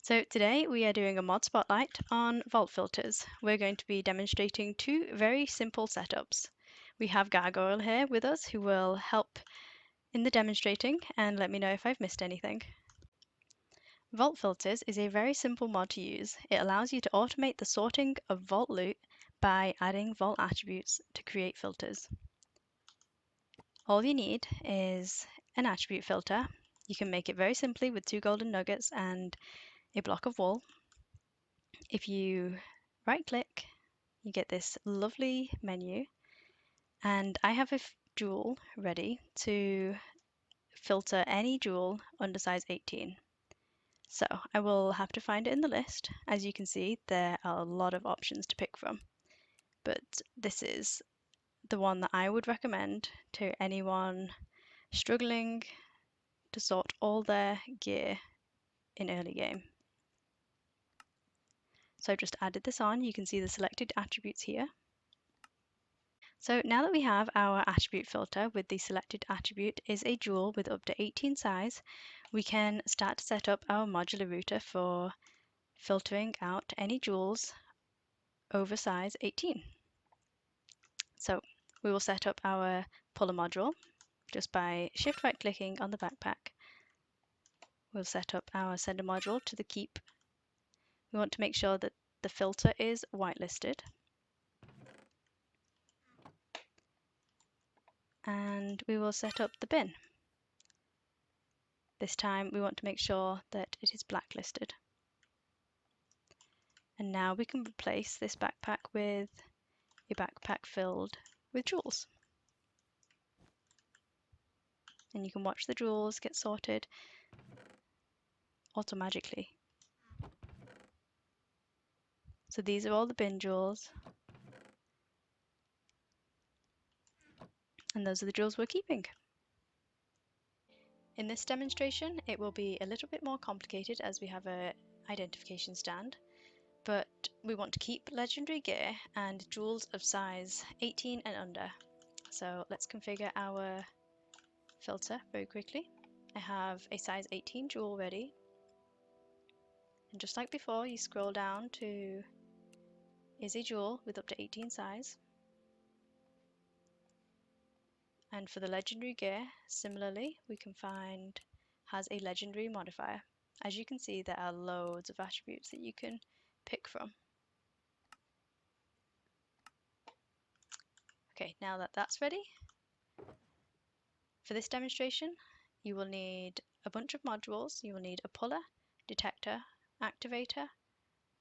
So today we are doing a mod spotlight on vault filters. We're going to be demonstrating two very simple setups. We have Gargoyle here with us who will help in the demonstrating and let me know if I've missed anything. Vault filters is a very simple mod to use. It allows you to automate the sorting of vault loot by adding vault attributes to create filters. All you need is an attribute filter. You can make it very simply with 2 golden nuggets and a block of wool. If you right click, you get this lovely menu, and I have a jewel ready to filter any jewel under size 18. So I will have to find it in the list. As you can see, there are a lot of options to pick from, but this is the one that I would recommend to anyone struggling to sort all their gear in early game. So I've just added this on. You can see the selected attributes here. So now that we have our attribute filter with the selected attribute is a jewel with up to 18 size, we can start to set up our modular router for filtering out any jewels over size 18. So we will set up our puller module just by shift right clicking on the backpack. We'll set up our sender module to the keep. We want to make sure that the filter is whitelisted. And we will set up the bin. This time we want to make sure that it is blacklisted. And now we can replace this backpack with a backpack filled with jewels. And you can watch the jewels get sorted automatically. So these are all the bin jewels. And those are the jewels we're keeping. In this demonstration, it will be a little bit more complicated as we have an identification stand, but we want to keep legendary gear and jewels of size 18 and under. So let's configure our filter very quickly. I have a size 18 jewel ready. And just like before, you scroll down to is a jewel with up to 18 size. And for the legendary gear, similarly, we can find has a legendary modifier. As you can see, there are loads of attributes that you can pick from. Okay, now that that's ready, for this demonstration, you will need a bunch of modules. You will need a puller, detector, activator,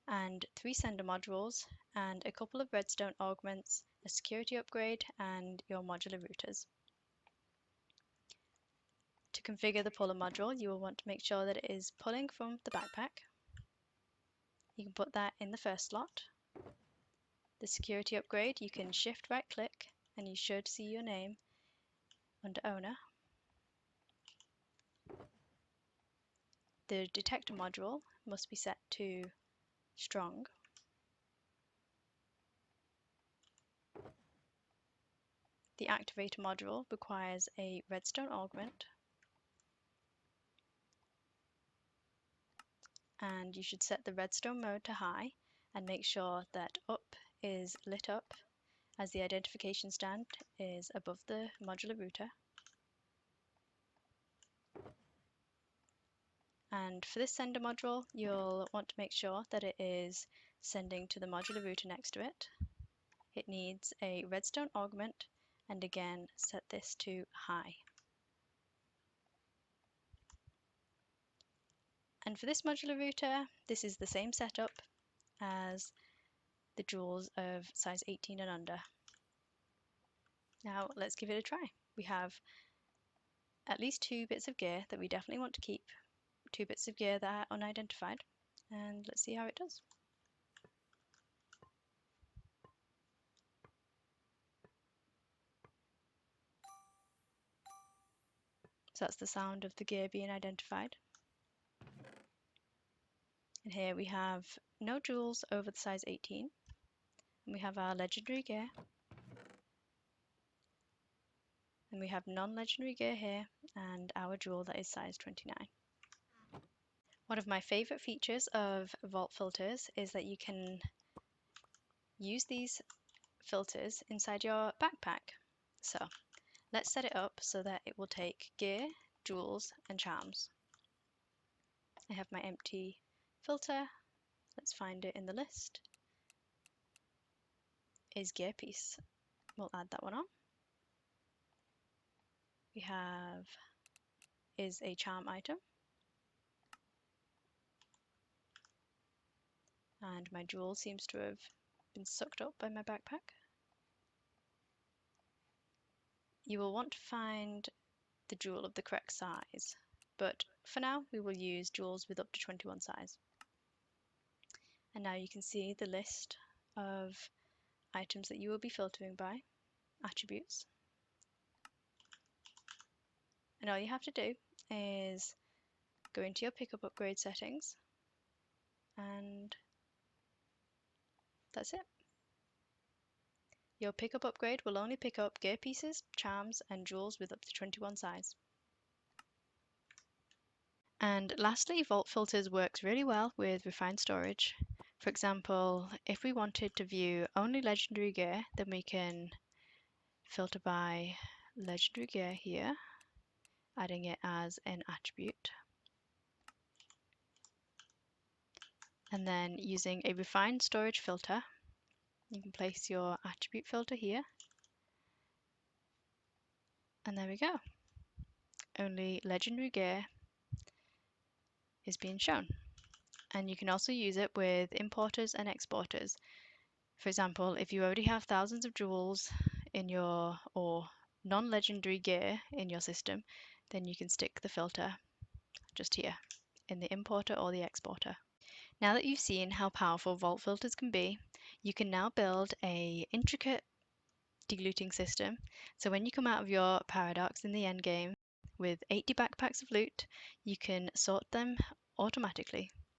and 3 sender modules, and a couple of redstone augments, a security upgrade, and your modular routers. To configure the puller module, you will want to make sure that it is pulling from the backpack. You can put that in the first slot. The security upgrade, you can shift right click and you should see your name under owner. The detector module must be set to strong. The activator module requires a redstone augment, and you should set the redstone mode to high and make sure that up is lit up as the identification stand is above the modular router. And for this sender module, you'll want to make sure that it is sending to the modular router next to it. It needs a redstone augment, and again set this to high. And for this modular router, this is the same setup as the jewels of size 18 and under. Now let's give it a try. We have at least 2 bits of gear that we definitely want to keep, 2 bits of gear that are unidentified, and let's see how it does. So that's the sound of the gear being identified. And here we have no jewels over the size 18. And we have our legendary gear. And we have non-legendary gear here and our jewel that is size 29. One of my favorite features of vault filters is that you can use these filters inside your backpack. So let's set it up so that it will take gear, jewels, and charms. I have my empty filter. Let's find it in the list. Is gear piece. We'll add that one on. We have is a charm item. And my jewel seems to have been sucked up by my backpack. You will want to find the jewel of the correct size, but for now we will use jewels with up to 21 size. And now you can see the list of items that you will be filtering by, attributes. And all you have to do is go into your pickup upgrade settings, and that's it. Your pickup upgrade will only pick up gear pieces, charms, and jewels with up to 21 size. And lastly, Vault Filters works really well with refined storage. For example, if we wanted to view only legendary gear, then we can filter by legendary gear here, adding it as an attribute. And then using a refined storage filter, you can place your attribute filter here. And there we go. Only legendary gear is being shown. And you can also use it with importers and exporters. For example, if you already have thousands of jewels in your or non-legendary gear in your system, then you can stick the filter just here in the importer or the exporter. Now that you've seen how powerful vault filters can be, you can now build an intricate deluting system. So when you come out of your paradox in the end game with 80 backpacks of loot, you can sort them automatically.